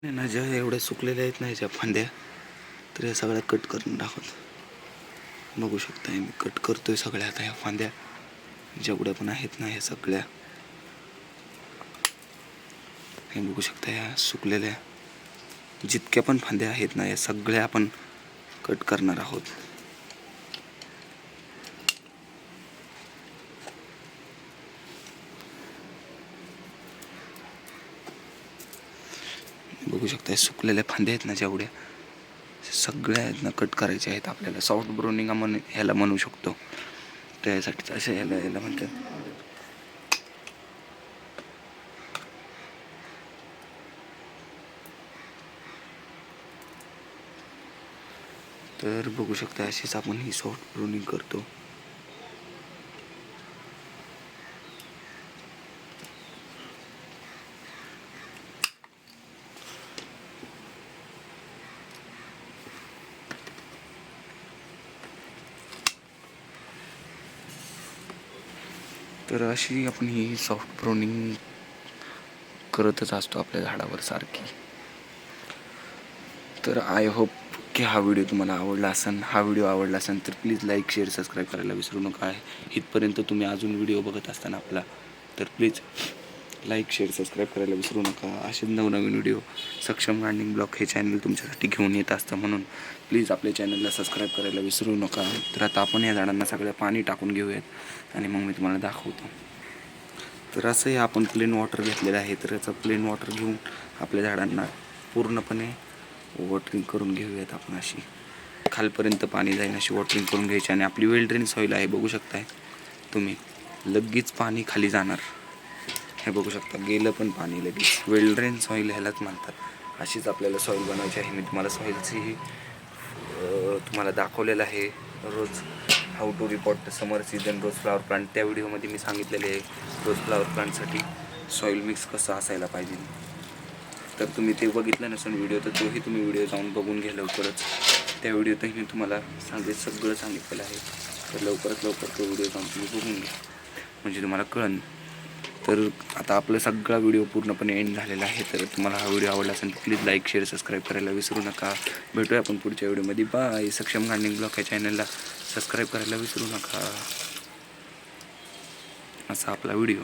नाही ना, ज्या एवढ्या सुकलेल्या आहेत ना ज्या फांद्या, तर या सगळ्या कट करून टाकत. बघू शकता मी कट करतोय सगळ्या आता ह्या फांद्या जेवढ्या पण आहेत ना ह्या सगळ्या. हे बघू शकता या सुकलेल्या जितक्या पण फांद्या आहेत ना या सगळ्या आपण कट करणार आहोत. बघू शकता सुकलेल्या फांद्या आहेत ना जेवढ्या सगळ्या आहेत ना कट करायच्या आहेत आपल्याला. सॉफ्ट ब्राउनिंग आपण ह्याला म्हणू शकतो. त्यासाठी असं याला म्हणतात. तर बघू शकता अशीच आपण ही सॉफ्ट ब्राउनिंग करतो. तर अशी आपण ही सॉफ्ट ब्राउनिंग करतच असतो आपल्या झाडावर सारखी. तर आय होप की हा व्हिडिओ तुम्हाला आवडला असेल. हा व्हिडिओ आवडला असेल तर प्लीज लाईक शेअर सबस्क्राईब करायला विसरू नका. इथपर्यंत तुम्ही अजून व्हिडिओ बघत असताना आपला तर प्लीज लाईक शेअर सबस्क्राईब करायला विसरू नका. असेच नवनवीन व्हिडिओ सक्षम गार्डनिंग ब्लॉग हे चॅनल तुमच्यासाठी घेऊन येत असतं, म्हणून प्लीज आपल्या चॅनलला सबस्क्राईब करायला विसरू नका. तर आता आपण या झाडांना सगळं पाणी टाकून घेऊयात आणि मग मी तुम्हाला दाखवतो. तर असंही आपण प्लेन वॉटर घेतलेलं आहे. तर याचं प्लेन वॉटर घेऊन आपल्या झाडांना पूर्णपणे वॉटरिंग करून घेऊयात आपण. अशी खालपर्यंत पाणी जाईल अशी वॉटरिंग करून घ्यायची. आणि आपली वेल ड्रेन सॉईल आहे बघू शकताय तुम्ही, लगेच पाणी खाली जाणार. हे बघू शकता गेलं पण पाणी लगेच. वेल ड्रेन सॉईल ह्यालाच म्हणतात. अशीच आपल्याला सॉईल बनवायची आहे. मी तुम्हाला सॉईलची तुम्हाला दाखवलेलं आहे. Rose how to repot summer season rose flower plant त्या व्हिडिओमध्ये मी सांगितलेले आहे रोज फ्लावर प्लांटसाठी सॉईल मिक्स कसं असायला पाहिजे. तर तुम्ही ते बघितलं नसेल व्हिडिओ तर तोही तुम्ही व्हिडिओ जाऊन बघून घ्या लवकरच. त्या व्हिडिओतही मी तुम्हाला सगळं सांगितलेलं आहे. तर लवकरात लवकर तो व्हिडिओ जाऊन तुम्ही बघून घ्या म्हणजे तुम्हाला कळेल. तर आता आपला सगळा व्हिडिओ पूर्णपणे एंड झालेला आहे. तर तुम्हाला हा व्हिडिओ आवडला असेल तर प्लीज लाईक शेअर सबस्क्राईब करायला विसरू नका. भेटूया आपण पुढच्या व्हिडिओमध्ये. बाय. सक्षम गार्डनिंग ब्लॉग या चॅनलला सबस्क्राईब करायला विसरू नका. असा आपला व्हिडिओ.